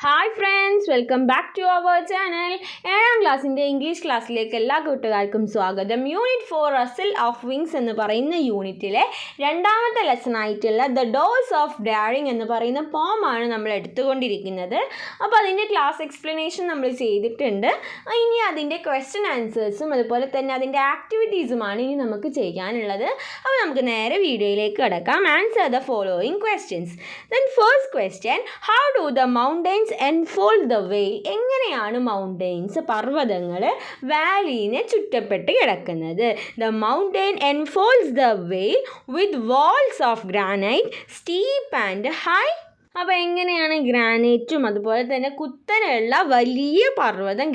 Hi friends, welcome back to our channel. 7ാം ക്ലാസ്സിൻ്റെ English ക്ലാസ്സിലേക്ക് എല്ലാ കൂട്ടുകാർക്കും സ്വാഗതം. യൂണിറ്റ് 4 റസിൽ ഓഫ് വിങ്സ് എന്ന് പറയുന്ന യൂണിറ്റിലെ രണ്ടാമത്തെ ലെസൺ ആയിട്ടുള്ള ദ ഡോസ് ഓഫ് ഡാരിങ് എന്ന് പറയുന്ന പോമാണ് നമ്മൾ എടുത്തുകൊണ്ടിരിക്കുന്നത്. അപ്പോൾ അതിൻ്റെ ക്ലാസ് എക്സ്പ്ലനേഷൻ നമ്മൾ ചെയ്തിട്ടുണ്ട്. ഇനി അതിൻ്റെ ക്വസ്റ്റ്യൻ ആൻസേഴ്സും അതുപോലെ തന്നെ അതിൻ്റെ ആക്ടിവിറ്റീസുമാണ് ഇനി നമുക്ക് ചെയ്യാനുള്ളത്. അപ്പോൾ നമുക്ക് നേരെ വീഡിയോയിലേക്ക് കടക്കാം. Answer the following questions. Then first question, how do the mountains enfold the വെയിൽ? എങ്ങനെയാണ് മൗണ്ടെയിൻസ് പർവ്വതങ്ങൾ വാലിനെ ചുറ്റപ്പെട്ട് കിടക്കുന്നത്? The mountain enfolds the vale with walls of granite steep and high. അപ്പോൾ എങ്ങനെയാണ് ഗ്രാനൈറ്റും അതുപോലെ തന്നെ കുത്തനെയുള്ള വലിയ പർവ്വതം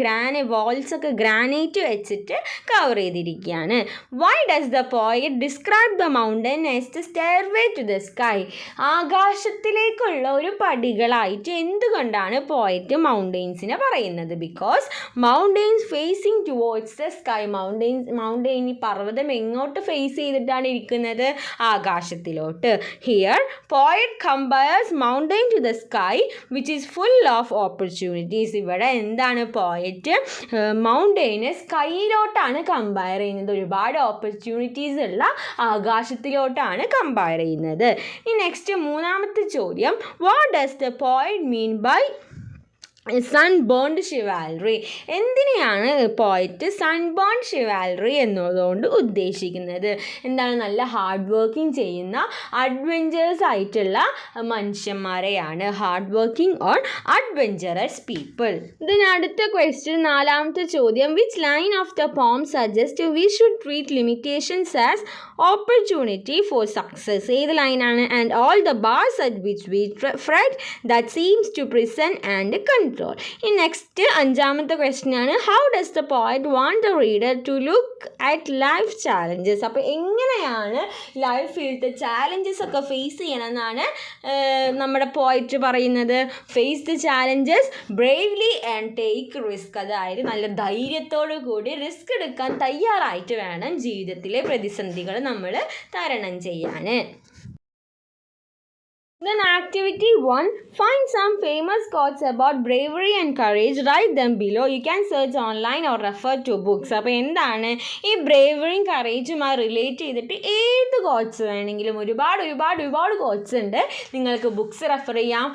വാൾസൊക്കെ ഗ്രാനൈറ്റ് വെച്ചിട്ട് കവർ ചെയ്തിരിക്കുകയാണ്. Why does the poet describe the mountain as the stairway to the sky? ആകാശത്തിലേക്കുള്ള ഒരു പടികളായിട്ട് എന്തുകൊണ്ടാണ് പോയറ്റ് മൗണ്ടെയിൻസിനെ പറയുന്നത്? Because mountains facing towards the sky. Mountain ഈ പർവ്വതം എങ്ങോട്ട് ഫേസ് ചെയ്തിട്ടാണ് ഇരിക്കുന്നത്? ആകാശത്തിലോട്ട്. Here poet compares mountain to the sky which is full of opportunities. ഇവിടെ എന്താണ് പോയറ്റ് മൗണ്ടെയിനെ സ്കൈയിലോട്ടാണ് കമ്പയർ ചെയ്യുന്നത്. ഒരുപാട് ഓപ്പർച്യൂണിറ്റീസ് ഉള്ള ആകാശത്തിലോട്ടാണ് കമ്പയർ ചെയ്യുന്നത്. ഈ നെക്സ്റ്റ് മൂന്നാമത്തെ ചോദ്യം, what does the poet mean by sunburned chivalry? എന്തിനെയാണ് പോയറ്റ് സൺബേൺഡ് ഷിവാൽറി എന്നതുകൊണ്ട് ഉദ്ദേശിക്കുന്നത്? എന്താണ്? നല്ല ഹാർഡ് വർക്കിംഗ് ചെയ്യുന്ന അഡ്വെഞ്ചേഴ്സ് ആയിട്ടുള്ള മനുഷ്യന്മാരെയാണ്. Hard working or adventurous people. ഇതിന് അടുത്ത ക്വസ്റ്റ്യൻ, നാലാമത്തെ ചോദ്യം, which line of the poem suggest we should treat limitations as opportunity for success? ഏത് ലൈനാണ്? And all the bars at which we fret that seems to present and control. ഈ next അഞ്ചാമത്തെ question ആണ്, how does the poet want the reader to look at life challenges? അപ്പോൾ എങ്ങനെയാണ് ലൈഫിലത്തെ challenges ഒക്കെ face ചെയ്യണമെന്നാണ് നമ്മുടെ പോയറ്റ് പറയുന്നത്? Face the challenges bravely and take risk. അതായത് നല്ല ധൈര്യത്തോടു കൂടി റിസ്ക് എടുക്കാൻ തയ്യാറായിട്ട് വേണം ജീവിതത്തിലെ പ്രതിസന്ധികൾ നമ്മൾ തരണം ചെയ്യാൻ. Then activity 1, find some famous quotes about bravery and courage. Write them below. You can search online or refer to books. അപ്പോൾ എന്താണ് ഈ ബ്രേവറിയും കറേജുമായി റിലേറ്റ് ചെയ്തിട്ട് ഏത് കോട്ട്സ് വേണമെങ്കിലും ഒരുപാട് കോട്ട്സ് ഉണ്ട്. നിങ്ങൾക്ക് ബുക്സ് റെഫർ ചെയ്യാം,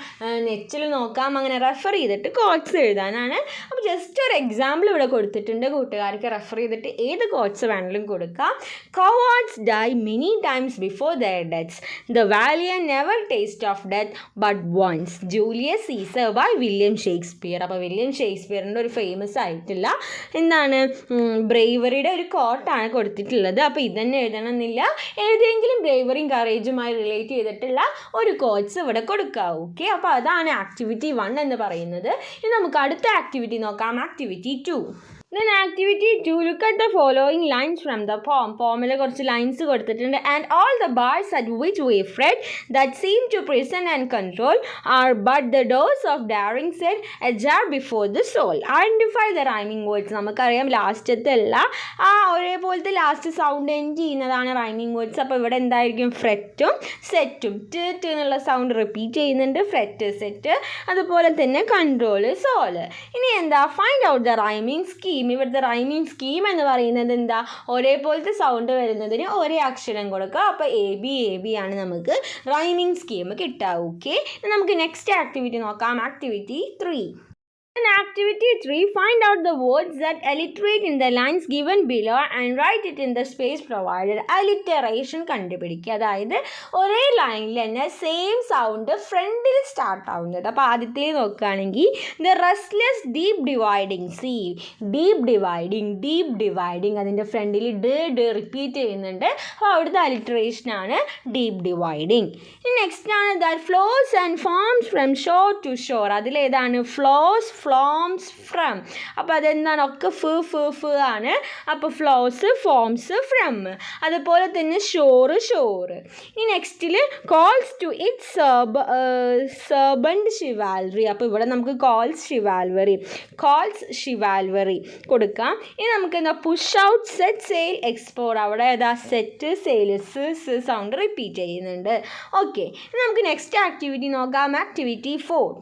നെറ്റിൽ നോക്കാം, അങ്ങനെ റെഫർ ചെയ്തിട്ട് കോട്ട്സ് എഴുതാനാണ്. അപ്പോൾ ജസ്റ്റ് ഒരു എക്സാമ്പിൾ ഇവിടെ കൊടുത്തിട്ടുണ്ട്. കൂട്ടുകാർക്ക് റെഫർ ചെയ്തിട്ട് ഏത് കോട്ട്സ് വേണമെങ്കിലും കൊടുക്കാം. Cowards die many times before their deaths. The valiant never taste of death but once. Julius Caesar by William Shakespeare. അപ്പോൾ വില്യം ഷേക്സ്പിയറിൻ്റെ ഒരു ഫേമസ് ആയിട്ടുള്ള എന്താണ് ബ്രേവറിയുടെ ഒരു കോട്ടാണ് കൊടുത്തിട്ടുള്ളത്. അപ്പോൾ ഇതന്നെ എഴുതണമെന്നില്ല, ഏതെങ്കിലും ബ്രേവറിയും കറേജുമായി റിലേറ്റ് ചെയ്തിട്ടുള്ള ഒരു കോട്ട്സ് ഇവിടെ കൊടുക്കാം. ഓക്കെ, അപ്പോൾ അതാണ് ആക്ടിവിറ്റി 1 എന്ന് പറയുന്നത്. ഇനി നമുക്ക് അടുത്ത ആക്ടിവിറ്റി നോക്കാം, activity 2. Then activity 2, look at the following lines from the poem. പോമിൽ കുറച്ച് ലൈൻസ് കൊടുത്തിട്ടുണ്ട്. And all the bars at which we fret that seem to prison and control are but the doors of daring said ajar before the soul. Identify the rhyming words. നമുക്കറിയാം ലാസ്റ്റത്തെ എല്ലാ ഒരേപോലത്തെ last sound end ചെയ്യുന്നതാണ് rhyming words. അപ്പോൾ ഇവിടെ എന്തായിരിക്കും? ഫ്രെറ്റും സെറ്റും. ട് എന്നുള്ള സൗണ്ട് റിപ്പീറ്റ് ചെയ്യുന്നുണ്ട്. ഫ്രെറ്റ്, സെറ്റ്, അതുപോലെ തന്നെ കൺട്രോൾ, സോള്. ഇനി എന്താ? Find out the rhyming scheme. ഇവിടുത്തെ റൈമിംഗ് സ്കീം എന്ന് പറയുന്നത് എന്താ? ഒരേപോലത്തെ സൗണ്ട് വരുന്നതിന് ഒരേ അക്ഷരം കൊടുക്കുക. അപ്പോൾ എ ബി ആണ് നമുക്ക് റൈമിംഗ് സ്കീം കിട്ടുക. ഓക്കെ, നമുക്ക് നെക്സ്റ്റ് ആക്ടിവിറ്റി നോക്കാം, activity 3. In activity 3, find out the words that alliterate in the lines given below and write it in the space provided. Alliteration കണ്ടുപിടിക്കുക. അതായത് ഒരേ ലൈനിൽ തന്നെ സെയിം സൗണ്ട് ഫ്രണ്ടിൽ സ്റ്റാർട്ട് ആവുന്നത്. അപ്പോൾ ആദ്യത്തെ നോക്കുകയാണെങ്കിൽ the restless deep dividing. Deep dividing അതിൻ്റെ ഫ്രണ്ടിൽ ഡ് റിപ്പീറ്റ് ചെയ്യുന്നുണ്ട്. അപ്പോൾ അവിടുത്തെ അലിറ്ററേഷനാണ് ഡീപ്പ് ഡിവൈഡിങ്. നെക്സ്റ്റ് ആണ് that flows and foams from shore to shore. അതിലേതാണ്? Flows, foams, from. അപ്പോൾ അതെന്താണ്? ഒക്കെ ഫ് ആണ്. അപ്പോൾ ഫ്ലോസ്, ഫോംസ്, ഫ്രം. അതുപോലെ തന്നെ ഷോറ്. ഈ നെക്സ്റ്റിൽ കോൾസ് ടു ഇറ്റ് സെർബൻഡ് ഷിവാൽറി. അപ്പോൾ ഇവിടെ നമുക്ക് കോൾസ് ഷിവാൽവറി കൊടുക്കാം. ഇനി നമുക്ക് എന്താ? Push out, set, sale, explore. അവിടെ ഏതാ? സെറ്റ്, സെയിൽസ്, സൗണ്ട് റിപ്പീറ്റ് ചെയ്യുന്നുണ്ട്. ഓക്കെ, നമുക്ക് നെക്സ്റ്റ് ആക്ടിവിറ്റി നോക്കാം, activity 4.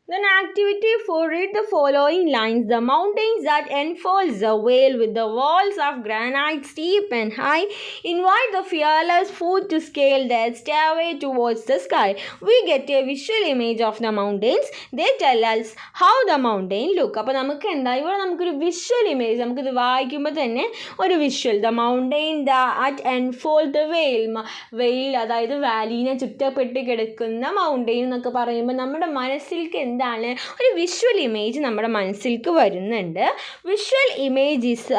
Then activity 4, read the following lines. The mountains that enfolds the vale with the walls of granite steep and high invite the fearless foot to scale their stairway towards the sky. We get a visual image of the mountains. They tell us how the mountain look. അപ്പോൾ നമുക്ക് എന്താ ഇവിടെ നമുക്കൊരു visual image നമുക്കിത് വായിക്കുമ്പോൾ തന്നെ ഒരു visual. The mountain the at enfold the വെയിൽ അതായത് വാലീനെ ചുറ്റപ്പെട്ട് കിടക്കുന്ന മൗണ്ടെയിൻ എന്നൊക്കെ പറയുമ്പോൾ നമ്മുടെ മനസ്സിലേക്ക് എന്താണ് ഒരു വിഷ്വൽ ഇമേജ് നമ്മുടെ മനസ്സിലേക്ക് വരുന്നുണ്ട്. Visual image is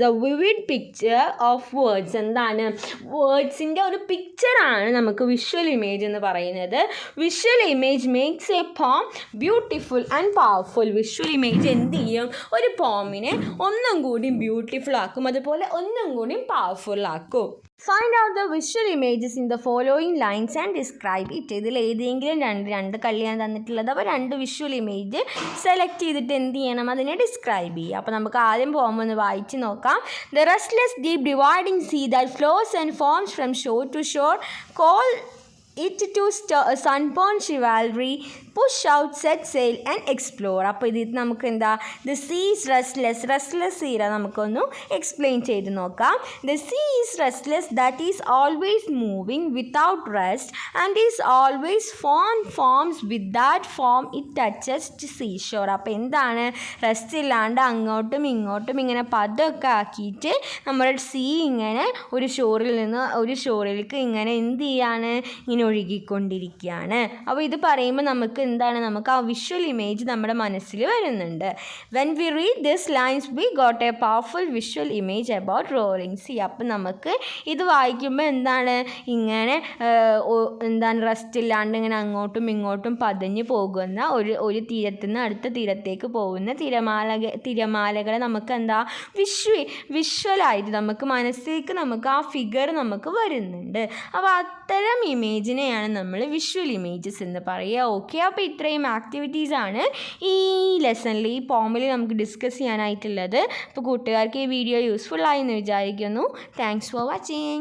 A vivid picture of words. എന്താണ് വേർഡ്സിൻ്റെ ഒരു പിക്ചറാണ് നമുക്ക് വിഷ്വൽ ഇമേജ് എന്ന് പറയുന്നത്. വിഷ്വൽ ഇമേജ് മേക്സ് എ പോം beautiful and powerful. Visual image എന്ത് ചെയ്യും ഒരു പോമിനെ ഒന്നും കൂടി ബ്യൂട്ടിഫുൾ ആക്കും, അതുപോലെ ഒന്നും കൂടി പവർഫുൾ ആക്കും. Find out the visual images in the following lines and describe it. ഇതിൽ ഏതെങ്കിലും രണ്ട് കള്ളിയാണ് തന്നിട്ടുള്ളത്. അപ്പോൾ 2 വിഷ്വൽ ഇമേജ് സെലക്ട് ചെയ്തിട്ട് എന്ത് ചെയ്യണം അതിനെ ഡിസ്ക്രൈബ് ചെയ്യുക. അപ്പോൾ നമുക്ക് ആദ്യം പോകുമ്പോൾ ഒന്ന് വായിച്ച് നോക്കാം. The restless deep dividing sea that flows and forms from shore to shore, call it to sunburn chivalry, push out, set sail and explore. അപ്പോൾ ഇതിൽ നമുക്ക് എന്താ the sea is restless era നമുക്കൊന്ന് എക്സ്പ്ലെയിൻ ചെയ്ത് നോക്കാം. The sea is restless, that is always moving without rest and is always forms with that form it touches to seashore. അപ്പോൾ എന്താണ് rest ഇല്ലാണ്ട് അങ്ങോട്ടും ഇങ്ങോട്ടും ഇങ്ങനെ പദമൊക്കെ ആക്കിയിട്ട് നമ്മുടെ സീ ഇങ്ങനെ ഒരു ഷോറിൽ നിന്ന് ഒരു ഷോറിലേക്ക് ഇങ്ങനെ എന്ത് ചെയ്യാണ് ഇങ്ങനെ ഒഴുകിക്കൊണ്ടിരിക്കുകയാണ്. അപ്പോൾ ഇത് പറയുമ്പോൾ നമുക്ക് എന്താണ് നമുക്ക് ആ വിഷ്വൽ ഇമേജ് നമ്മുടെ മനസ്സിൽ വരുന്നുണ്ട്. When we read this lines we got a powerful visual image about rolling sea. അപ്പം നമുക്ക് ഇത് വായിക്കുമ്പോൾ എന്താണ് ഇങ്ങനെ എന്താണ് റെസ്റ്റ് ഇല്ലാണ്ട് ഇങ്ങനെ അങ്ങോട്ടും ഇങ്ങോട്ടും പതഞ്ഞു പോകുന്ന ഒരു തീരത്തു നിന്ന് അടുത്ത തീരത്തേക്ക് പോകുന്ന തിരമാലകളെ നമുക്ക് എന്താ വിഷ്വലായിട്ട് നമുക്ക് മനസ്സിലേക്ക് നമുക്ക് ആ ഫിഗർ നമുക്ക് വരുന്നുണ്ട്. അപ്പോൾ അത്തരം ഇമേജിനെയാണ് നമ്മൾ വിഷ്വൽ ഇമേജസ് എന്ന് പറയുക. ഓക്കെ, അപ്പോൾ ഇത്രയും ആക്ടിവിറ്റീസാണ് ഈ ലെസണിൽ ഈ പോമിൽ നമുക്ക് ഡിസ്കസ് ചെയ്യാനായിട്ടുള്ളത്. അപ്പോൾ കൂട്ടുകാർക്ക് ഈ വീഡിയോ യൂസ്ഫുൾ ആയി എന്ന് വിചാരിക്കുന്നു. Thanks for watching.